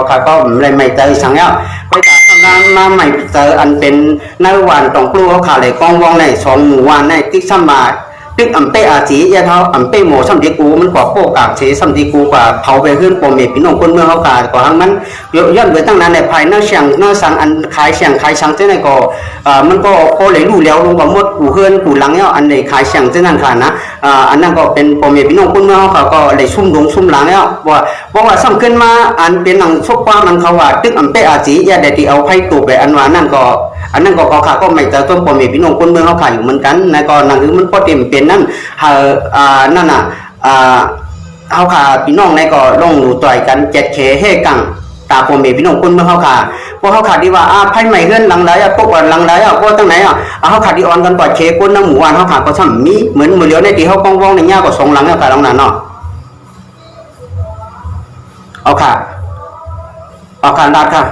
ะไรไม่เจอสั่งแล้วไปจากทำงานมาใหม่เจออันเป็นในวันต้องกลัวเขาเลยกองวงใน2 หมู่วันในที่ซ้ำมา ตึกอำเปอาจียาเท้าอำเปหมอสัมดีกูมันกว่าโปกากเสสัมดีกูกว่าเผาไปขึ้นปมเมพี่น้องคนเมืองเขาขาดกว่าทั้งมันย้อนไปตั้งนานในภายหน้าเสียงหน้าสังอันขายเสียงขายสังเจ้าไหนก็มันก็พอเลยรู้แล้วลงว่าหมดกูเฮือนกูหลังเนี่ยอันไหนขายเสียงเจ้านั้นขาดนะอันนั้นก็เป็นปมเมพี่น้องคนเมืองเขาก็เลยซุ่มลงซุ่มหลังเนี่ยว่าซ้ำขึ้นมาอันเป็นหนังชกว่ามันเขาว่าตึกอำเปอาจียาเดติเอาไพ่ตูไปอันว่านั่นก็เขาขาก็ไม่แต่ต้นปมเมพี่น้องคนเมืองเขาขายอยู่เหมือนกันในก็นั่นคือมันพอเต็มเป็นนั่นนั่นน่ะเขาขาพี่น้องในก็ลงหนูต่อยกันเจ็ดเคให้กังตาปมเมพี่น้องคนเมืองเขาขาพวกเขาขาดีว่าไพ่ใหม่เฮือนหลังไหนพวกวันหลังไหนพวกตั้งไหนเขาขาดีออนกันต่อยเคคนน้ำหมูอันเขาขาก็ช่ำมีเหมือนมือเลี้ยวในที่เขากองว่องในย่าก็สองหลังเขาขาหลังนั้นเนาะเอาขาลาดค่ะ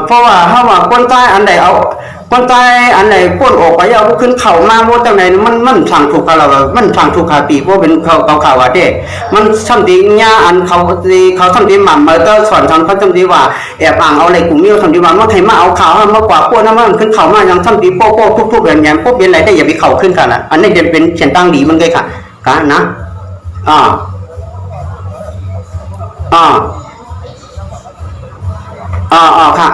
เพราะว่าถ้าว่าคนใต้อันใดเอาคนใต้อันใดพ้นออกไปเอาขึ้นเข่ามาโมจังไหนมันสั่งถูกกับเรามันสั่งถูกขาปีเพราะเป็นเขาว่าเด้มันทำดีญ่าอันเขาทำดีหม่ำมาก็สอนเขาทำดีว่าแอบอ่างเอาอะไรกูมีทำดีว่าว่าใครมาเอาข่าวมากกว่าพวกนั้นมันขึ้นเข่ามายังทำดีโป๊ะทุกๆอย่างพวกเป็นอะไรได้อย่าไปเข่าขึ้นกันละอันนี้จะเป็นเขียนตั้งดีมันเลยค่ะนะค่ะเอาค่ะ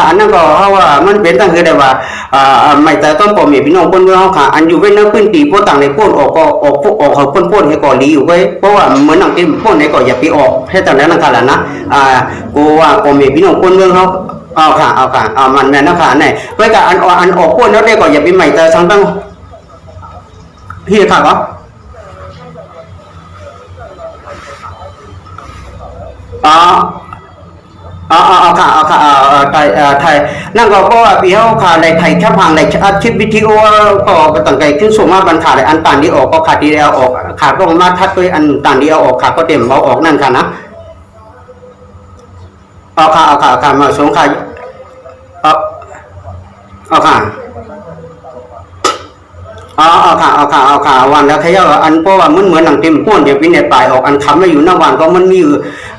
อันนั้นก็เพราะว่ามันเป็นตั้งคือได้ว่าไม่แต่ต้นปมพี่น้องคนเมืองเขาค่ะอันอยู่ไว้ในพื้นที่พวกต่างในพวกออกเขาพ่นให้ก่อดีอยู่ไว้เพราะว่าเหมือนหนังที่พ่นในก่ออย่าไปออกให้ต่างนั้นค่ะนะกูว่าปมพี่น้องคนเมืองเขาเอาค่ะมันแม่นค่ะเนี่ยไว้กับอันออกพ่นแล้วได้ก่ออย่าไปใหม่แต่ทั้งตั้งพี่ค่ะก็ไทยนั่นก็เพราะว่าพี่เขาขาในไทยแค่พังในอาชีพวิทยุก็ตั้งใจขึ้นสูงมาบรรทัดอันต่างที่ออกก็ขาดดีแล้วออกขาดก็มาทัดด้วยอันต่างที่เอาออกขาดก็เต็มเอาออกนั่นค่ะนะเอามาสงขาเอาค่ะวันแล้วแค่ว่าอันเพราะว่ามันเหมือนหนังเต็มป้วนเดี๋ยวพี่เนี่ยปลายออกอันคำไม่อยู่หน้าวันก็มันมีอยู่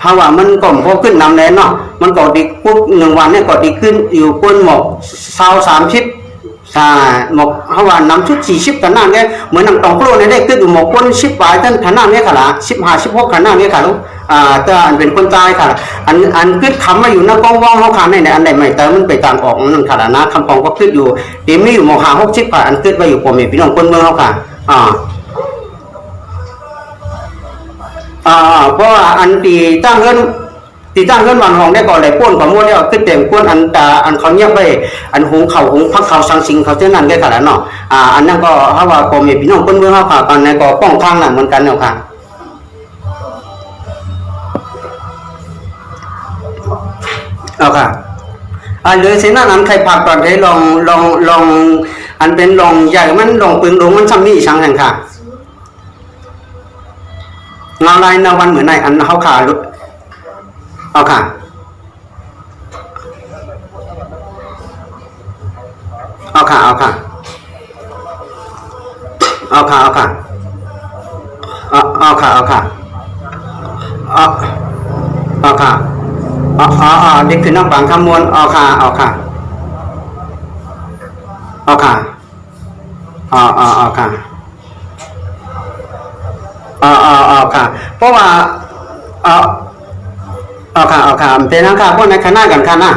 ฮาว่ามันก็พอขึ้นนำแล้วเนาะมันก็ดีปุ๊บ1 วันเนี่ยก็ดีขึ้นอยู่ป้นหมก30หมกฮาว่าน้ำชุด40กันนั่นเนี่ยเหมือนหนังตองโปรเนี่ยได้ขึ้นอยู่หมกป้น10 บาทท่านขนาดนี้ค่ะละ15-16ขนาดนี้ค่ะลูกแต่อันเป็นคนใต้ค่ะอันขึ้นคำมาอยู่หน้ากองว่างเขาขาในอันใดไม่แต่มันไปต่างออกนั่นค่ะนะคำปองก็ขึ้นอยู่เต็มไม่อยู่หมก60 บาทอันขึ้นไปอยู่ผมพี่น้องคนเมืองเขาค่ะเพราะว่าอันตีตั้งเงินวันห้องได้ก่อนเลยป้วนกับม้วนเนี่ยขึ้นเต็มป้วนอันเขาเงียบไปอันหุงเข่าหุงพักเข่าสังสิงเขาเท่านั้นได้ขนาดเนาะอันนั้นก็ถ้าว่าผมพี่น้องคนเมืองเขาค่ะตอนนี้ก็ป้องข้างหลังเหมือนกันเนาะค่ะเอาค่ะเลยเส้นนั้นใครผ่านก่อนให้ลองอันเป็นลองใหญ่มันลองปืนลงมันซ้ำนี่ช่างแห่งค่ะเงาลายนาวันเหมือนในอันเขาขาลุดเอาค่ะเอาค่ะเอาค่ะเด็กคือนักบังคำมวลเอาค่ะค่ะค่ะเพราะว่าค่ะเป็นนักข่าวพวกในคณะกันค่ะนะ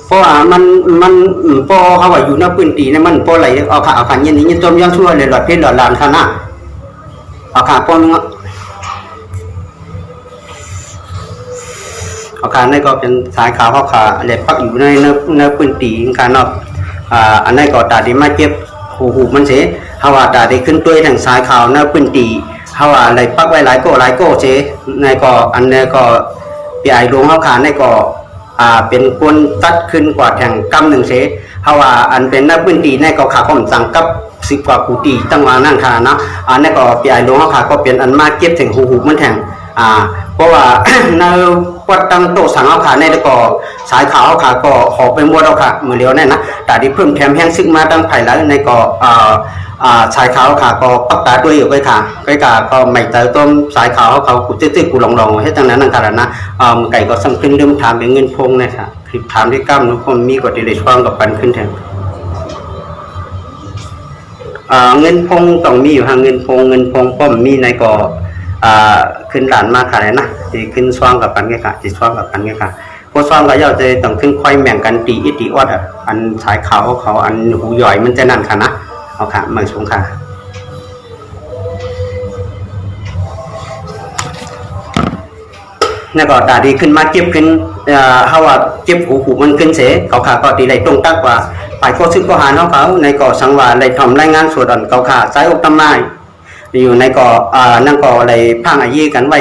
เพราะว่ามันพอเขาว่าอยู่ในพื้นที่เนี่ยมันพอไหลเอาค่ะยินดีต้มยำชั่วเลยหลอดเพชรหลอดลานค่ะนะพวกนึงนี่ก็เป็นสายข่าวเขาขาเหล็กพักอยู่ในพื้นที่การนอกอันนี้ก็ตาดีมาเก็บหูมันเสียเขาว่าตาดีขึ้นตัวทางสายข่าวในพื้นที่เขาว่าเหล็กพักไว้หลายโก้เสียในก็อันนี้ก็ปีไอดวงเขาขาในก็เป็นคนตัดขึ้นกว่าแข่งกำหนึ่งเสียเขาว่าอันเป็นในพื้นที่ในก็ขาผมสั่งกับ10 กว่ากุฏิตั้งมานั่งขานะอันนี้ก็ปีไอดวงเขาขาก็เป็นอันมาเก็บถึงหูมันแข่ง เพราะว่า ในวัดตั้งโตสังเอาขาในแล้วก็สายขาวขาก็ขอไปมัวเราค่ะมือเลียวเนี่ยนะแต่ที่เพิ่มแถมแห้งซึกมาตั้งไผ่แล้วในก็สายขาวขาก็ปักตาด้วยอยู่ไปค่ะไปกาก็ไม่เติต้มสายขาวเขากูตื้อกูลองให้ตั้งนั้นนั่งกันนะไก่ก็สำคัญเริ่มถามเป็นเงินพงนะคะคือถามที่กล้ามนุคนมีกว่าที่ได้ช่วงกับปันขึ้นแทนเงินพงต้องมีอยู่ห่างเงินพงป้อมมีในก็ขึ้นด่านมากค่ะเลยนะที่ขึ้นช่วงกับปันไงค่ะที่ช่วงกับปันไงค่ะพวกช่วงก็ย่อจะต้องขึ้นค่อยแบ่งกันตีอิติอดอันสายขาวเขาอันหูย่อยมันจะนั่นค่ะนะเอาค่ะมาชมค่ะนั่นก็ตาดีขึ้นมาเก็บขึ้นเขาว่าเก็บหูมันขึ้นเสียเขาขาก็ตีได้ตรงตั้งกว่าฝ่ายก็ซื้อก็หาเขาในก่อสังวาในทำรายงานส่วนเขาขาใช้อุตมายอยู่ในก่อนั่งก่ออะไรพังอายีกันไว้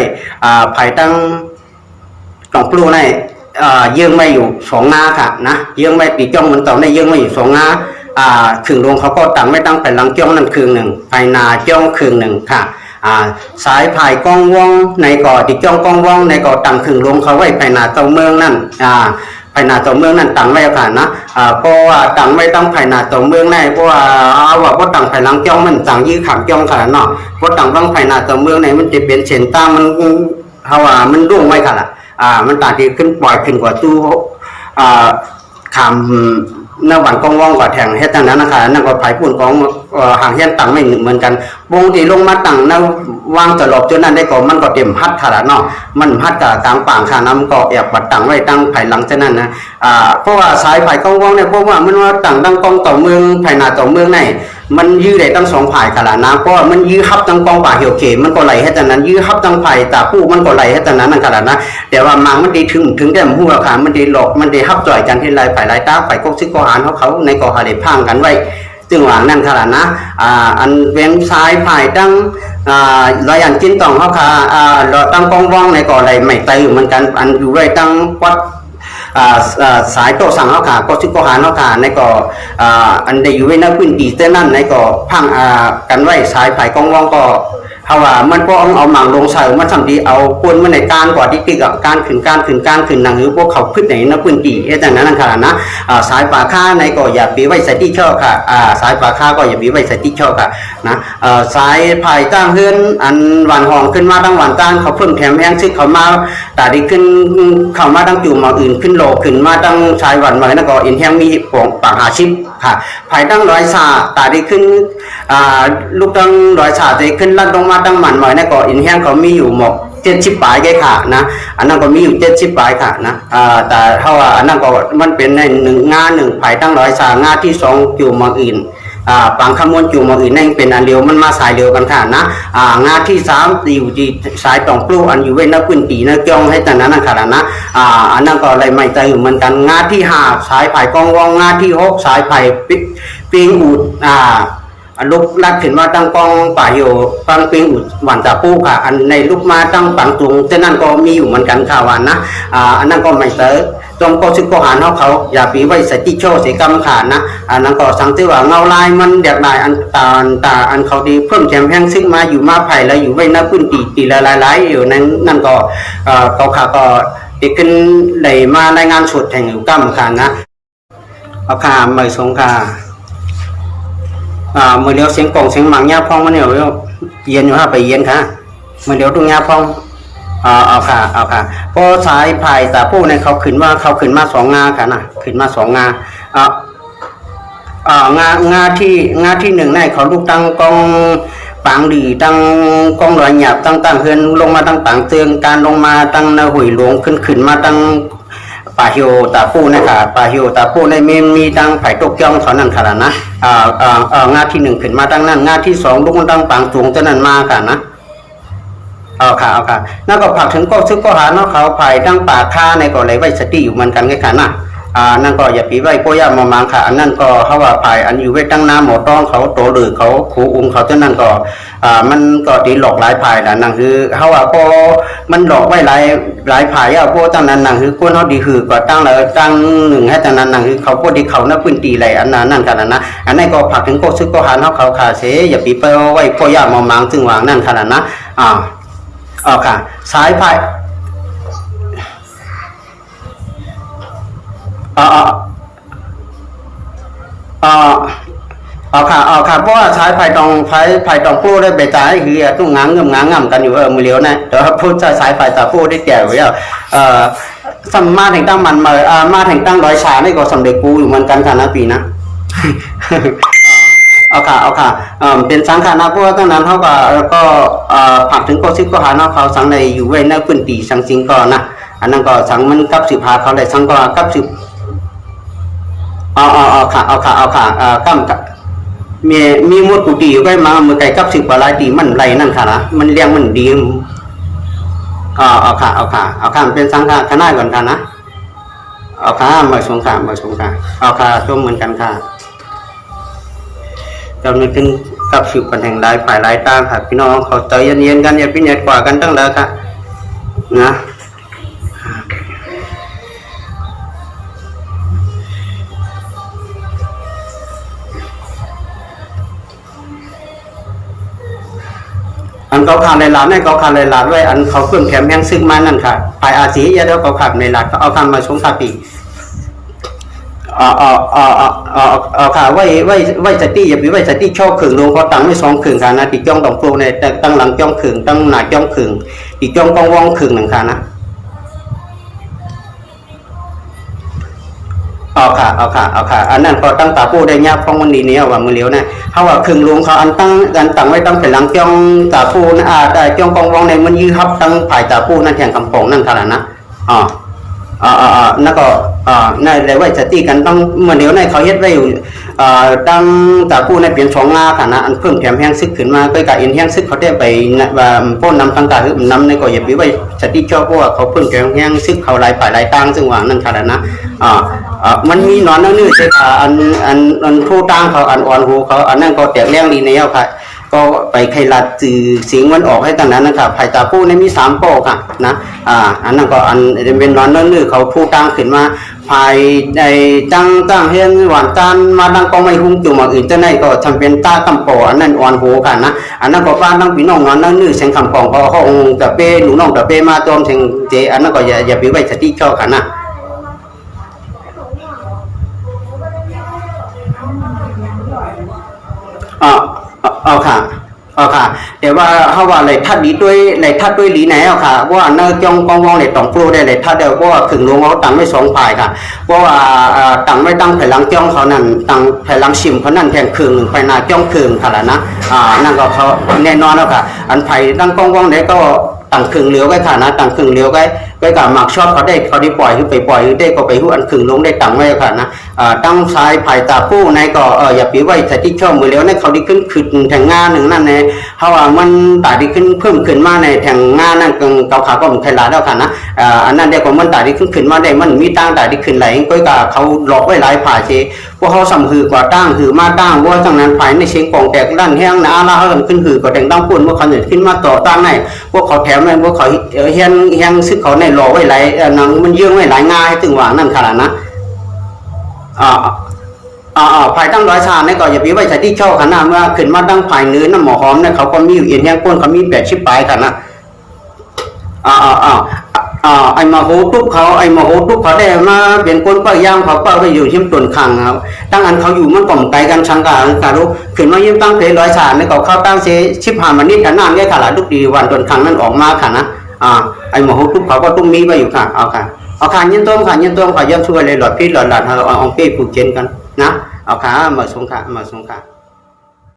ภายตั้งกล่องปลูในเยื่อไม่อยู่สองงาค่ะนะเยื่อไม่ปีจ้องมันต่อในเยื่อไม่อยู่สองงาขึงลงเขาก็ตั้งไม่ตั้งไปหลังจ้องนั่นคืนหนึ่งไปนาจ้องคืนหนึ่งค่ะสายภายกองว่องในก่อติดจ้องกองว่องในก่อตั้งขึงลงเขาไว้ไปนาเจ้าเมืองนั่นไปนาเจ้าเมืองนั่นตั้งไว้ค่ะนะเพราะว่าตั้งไม่ตั้งไปนาเจ้าเมืองในเพราะว่าว่าตั้งไปหลังจ้องมันตั้งยี่ขามจ้องค่ะเนาะเพราะตั้งต้องไปนาเจ้าเมืองในมันจะเป็นเส้นตามมันเขาว่ามันร่วงไว้ค่ะล่ะมันต่างที่ขึ้นปล่อยขึ้นกว่าตู้ขามในวันกองว่องกว่าแทงเฮ็ดตั้งนั้นนะคะนั่นก็ไผ่ปุ่นของห่างเฮียนต่างไม่เหมือนกันวงที่ลงมาตั้งนั่นวางตลบจนนั้นได้ก็มันก็เต็มพัดค่ะเนาะมันพัดกับกลางป่างค่ะน้ำก็แอบปัดตั้งไว้ตั้งไผ่หลังจากนั้นนะเพราะว่าสายไผ่กองว่องเนี่ยเพราะว่ามันว่าตั้งตั้งกองต่อเมืองไผ่นาต่อเมืองในมันยื้อได้ตั้งสองไผ่ค่ะนะเพราะว่ามันยื้อฮับตั้งกองป่าเหี่ยวเขมันก็ไหลให้แต่นั้นยื้อฮับตั้งไผ่ตาผู้มันก็ไหลให้แต่นั้นนั่นค่ะนะแต่ว่ามังมันดีถึงแก่หัวค่ะมันดีหลอกมันดีฮับจ่อยกันที่ไรไผ่ไรตาไผ่ก็ซื้อก็หารเขาในก่อหาได้พังกันไว้จึงหวังนั่นค่ะนะอันเว้นซ้ายไผ่ตั้งรอยอันจิ้นต่องเขาค่ะเราตั้งกองว่องในก่อไหลไม่ไตอยู่เหมือนกันอันอยู่ไรตั้งวัดสายโตสั่งเขาค่ะก็ซื้อก็หารเขาค่ะในก่ออันได้อยู่ไว้นักพื้นที่เต้นนั่นในก่อพังกันไว้สายไผ่กองว่องก็เขาว่ามันก็เอาหมางลงใส่มันสัมดีเอาปนมันในการกว่าที่ติดกับการขึ้นหนังหรือพวกเขาขึ้นไหนนักพื้นที่แต่นั้นค่ะนะสายป่าข้าในก็อย่าปีไว้ใส่ที่ชอบค่ะสายป่าข้าก็อย่าปีไว้ใส่ที่ชอบค่ะนะสายไผ่ตั้งเฮือนอันหวานหองขึ้นมาตั้งหวานตั้งเขาเพิ่มแถมแห้งซึกเขามาแต่ดีขึ้นเขามาตั้งจู่มาอื่นขึ้นโลขึ้นมาตั้งสายหวานมาแล้วก็อินแห้งมีปองปากหาชิปค่ะไผ่ตั้งร้อยสาแต่ดีขึ้นลูกตั้งร้อยสาจะขึ้นลัดลงมาตั้งหมันหน่อยนะก็อินแห้งเขามีอยู่หมก70 ปลายแค่ค่ะนะอันนั้นก็มีอยู่70 ปลายค่ะนะแต่เท่าว่าอันนั้นก็มันเป็นใน1 งา 1ไผ่ตั้งร้อยสางาที่2อยู่มาอื่นบางขมวนอยู่มาอื่นนั่นเป็นอันเดียวมันมาสายเดียวกันค่ะนะงาที่3อยู่ที่สายตองปลูอันอยู่เว้นนักพื้นที่นักจ้องให้แต่นั้นค่ะนะอันนั้นก็เลยไม่ใจอยู่เหมือนกันงาที่5สายไผ่กองวองงาที่6สายไผ่ปิงอูดลูกลักขึ้นมาตั้งกองป่าอยู่ปังปิงอุดหวานตาปูค่ะอันในลูกมาตั้งปังตุงเจ้านั่นก็มีอยู่เหมือนกันค่ะวันนะอันนั้นก็ไม่เตอจงก็ซึกก็หาเขาอย่าปีไว้ใส่ที่โชว์ใส่กำขาดนะอันนั้นก็สังเกตว่าเงาลายมันเด็กลายอันตาอันเขาดีเพิ่มแถมแห้งซึ่งมาอยู่มาไผ่แล้วอยู่ไว้หน้าพื้นตีละหลายอยู่นั้นนั่นก็เขาขาก็ติดขึ้นเลยมารายงานสุดแห่งอยู่กำขาดนะเอาขาไม่สงขามื่อเดียวเสียงกล่องเสียงหมังยาพองมันเนี่ยเย็นอยู่ฮะไปเย็นค่ะมื่อเดียวตรงยาพองเอาค่ะพอสายไผ่ตาผู้เนี่ยเขาขึ้นมา2 งาค่ะนะขึ้นมา2 งางาที่1เนี่ยเขาลูกตั้งกองปางดีตั้งกองลอยหยาบตั้งเฮือนลงมาตั้งปางเตืองการลงมาตั้งนาหุยหลวงขึ้นมาตั้งป่าฮิวตาปูนะคะป่าฮิวตาปูในมีตั้งไผ่ตกย่องเท่านั้นค่ะนะงาที่1ขึ้นมาตั้งนั้นงาที่2ลูกมันตั้งปางสูงเท่านั้นมาค่ะนะเอาค่ะนั่นก็ผักถึงก็ซึกก็หาเนาะเขาไผ่ตั้งป่าค่าในก็เลยไว้สติอยู่เหมือนกันไงค่ะนะนั่นก็อย่าปีไว้โปย่ามามางค่ะอันนั้นก็เขาว่าไผ่อันอยู่ไว้ตั้งน้ำหมอต้องเขาโตหรือเขาขูอุ้งเขาเท่านั้นก็มันก็ตีหลอกหลายไผ่ละนั่นคือเขาว่าพอมันหลอกไว้หลายไผ่พวกตั้งนั้นนั่นคือก้นเขาดีคือกว่าตั้งเลยตั้ง1ให้ตั้งนั้นนั่นคือเขาพวกดีเขาหน้าพื้นตีอะไรอันนั้นนั่นกันนะอันนั้นก็ผักถึงก็ซึกก็หาเขาขาเสอย่าปีไปไว้โปย่ามามางซึ่งวางนั่นค่ะนะ อ๋อค่ะสายไฟอ๋ออ๋ออ๋อค่ะอ๋อค่ะเพราะว่าใช้ไฟตองพูดได้ไปจ่ายคือต้องง้างกันอยู่มือเลี้ยวนะแต่ว่าพูดจะสายไฟตาพูดได้แก่ไว้สัมมาถึงตั้งมันมาถึงตั้งร้อยชาไม่ก็สำเร็จกูอยู่เหมือนกันค่ะนะปีนะเอาค่ะเป็นสังขารนะเพราะว่าตั้งนั้นเขาก็ผักถึงก็ซิบก็หาเนาะเขาสังในอยู่ไว้ในพื้นที่สังจริงก็นะอันนั้นก็สังมันกับสิบหาเขาเลยสังก็กับสิบค่ะกั้มมีมดกูตีอยู่ใกล้มาเมื่อไก่กับสิบปลายตีมันไรนั่นค่ะนะมันเลี้ยงมันดีค่ะเป็นสังขารขนาดก่อนค่ะนะค่ะมาสงค่ะค่ะร่วมเหมือนกันค่ะเราไม่ถึงกับสิบกันแห่งได้ฝ่ายหลายตาค่ะพี่น้องเขาใจเย็นๆกันอย่าพิจารณากว่ากันตั้งแล้วค่ะนะอันเขาขาดในหลาดเนี่ยเขาขาดในหลาดไว้อันเขาเพิ่มแถมแห้งซึ่งมานั่นค่ะฝ่ายอาศียาแล้วเขาขาดในหลาดเขาเอาคำมาชงคาปีค่ะไว้จะตีอย่าไปไว้จะตีช่อขึงลงเขาตั้งไว้2ขึงค่ะนะตีจ้องตองโปรในตั้งหลังจ้องขึงตั้งหน้าจ้องขึงตีจ้องกองว่องขึงหนึ่งค่ะนะค่ะอันนั้นก็ตั้งตาปูได้ยากเพราะมันดีเนี่ยว่ามือเลี้ยวนะเขาว่าขึงลงเขาอันตั้งไว้ตั้งเป็นหลังจ้องตาปูนะได้จ้องกองว่องในมันยื้อฮับตั้งฝ่ายตาปูนั่นแข่งคำปองนั่นค่ะนะนั่นก็ในเลยว่าจะตีกันต้องเมื่อเดี๋ยวในเขาเฮ็ดไว้อยู่ตั้งจากผู้ในเปลี่ยน2 งาค่ะนะอันเพิ่มแถมแห้งซึกขึ้นมาก็กับอินแห้งซึกเขาได้ไปว่าป้นนำต่างๆนำในก็อย่าไปไว้จะตีชอบเพราะว่าเขาเพิ่มแถมแห้งซึกเขาหลายฝ่ายหลายตั้งซึ่งว่านั่นค่ะนะมันมีนอนนั่นนี่ใช่ค่ะอันผู้ตั้งเขาอันอ่อนหูเขาอันนั้นก็แตกแรงดีในเอาค่ะก็ไปไขลัดจือเสียงมันออกให้ต่างนั้นนะครับภายตาผู้ในมี3 โป้ค่ะนะอันนั้นก็อันเป็นนอนนั่นนี่เขาผู้ตั้งขึ้นมาภายในตั้งเฮียนหวานจานมาดังก็ไม่หุ้มจุ่มอื่นจะไหนก็ทำเป็นตาคำปออันนั้นอ่อนหูค่ะนะอันนั้นก็บ้านตั้งพี่น้องนอนนั่นนี่เสียงคำปองเขาองค์ตะเป้หนูน้องตะเป้มาจอมเสียงเจอันนั้นก็อย่าไปไว้สติชอบค่ะนะค่ะแต่ว่าเขาว่าเลยทัดดีด้วยเลยทัดด้วยหลีไหนค่ะว่าเนื้อจ้องกองวองเลยต้องโปรได้เลยทัดเดียวเพราะว่าขึงลงเขาตั้งไว้2 ฝ่ายค่ะเพราะว่าตั้งไว้ตั้งแผ่นหลังจ้องเขานั่นตั้งแผ่นหลังชิมเขานั่นแทงขึงไปหน้าจ้องขึงค่ะละนะนั่นก็เขาแน่นอนแล้วค่ะอันไผ่ตั้งกองวองเนี่ยก็ตั้งขึงเลี้ยวไว้ค่ะนะตั้งขึงเลี้ยวไว้กับหมักชอบเขาได้ปล่อยขึ้นไปปล่อยได้ก็ไปหุ้นขึงลงได้ตั้งไว้ค่ะนะตั้งซ้ายไผ่ตาผู้ในก็อย่าปีไว้แต่ที่ชอบมือเลี้ยวในเขาได้ขึ้นแทงงานหนึ่งนั่นเนี่ยเพราะว่ามันตาดีขึ้นเพิ่มขึ้นมาในแทงงานนั่นเกาขาก็มันใครลาแล้วค่ะนะอันนั้นเดียวกับมันตาดีขึ้นมาได้มันมีตั้งตาดีขึ้นไหลก็กับเขาหลอกไว้หลายผ่าเชพวกเขาสัมหือกว่าตั้งหือมาตั้งว่าตั้งนั้นภายในเชียงกองแตกด้านแห้งนะอาลาเขาขึ้นหือกว่าแดงตั้งปุ่นว่าเขาเนี่ยขึ้นมาต่อตั้งในพวกเขาแถมในพวกเขาแห้งซึ่งเขาในหลอกไว้หลายนังมันเยื่อไว้หลายง่ายถึงหวังนั่นค่ะนะภายตั้งร้อยชาเนี่ยก็อย่าไปไว้ใส่ที่ช่อขนาดว่าขึ้นมาตั้งภายเนื้อน้ำหมอหอมเนี่ยเขาก็มีอยู่เอียนแห้งก้นเขามี80 ปลายค่ะนะไอ้มาโหทุกเขาได้มาเป็นคนป้ายางเขาป้าไปอยู่ชิมตุนขังครับตั้งอันเขาอยู่มันกล่อมไกลกันชังการรู้ขึ้นมายิ้มตั้งเพลร้อยชาเนี่ยก็เข้าตั้งเซชิบหามันนิดกันน้ำเนี่ยค่ะละทุกดีวันตุนขังนั้นออกมาค่ะนะไอ้มาโหทุกเขาก็ต้องมีไปอยู่ค่ะค่ะยินต้มค่ะย่อมช่วยเลยหลอดพิษหลอดหลานเอาเป้ผูกเจนกันนะค่ะมาส่งค่ะ